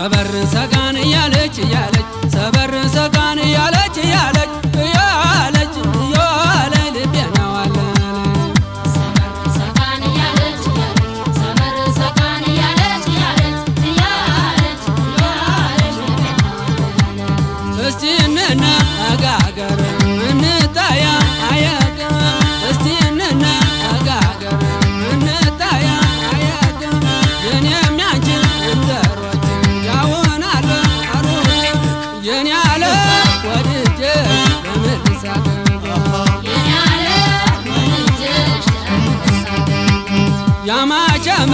ሰበር ሰጋን ያለች ያለች ሰበር ሰጋን ያለች ያለች ያለች ያለች ልቤ ነው አለ ሰበር ሰጋን ያለች ያለች ሰበር ሰጋን ያለች ያለች ያለች ያለች ልቤ ነው አለ እስቲ እንነጋገር እንታያ አያገ እስቲ እንነጋገር እንታያ አያገ የኔም ያንቺን እንዘሮች ያውናል አሩቅ የኔ አለ ወድጄ ለምልሳት የኔ አለ ወድጄሽ ለምሳት ያማቸም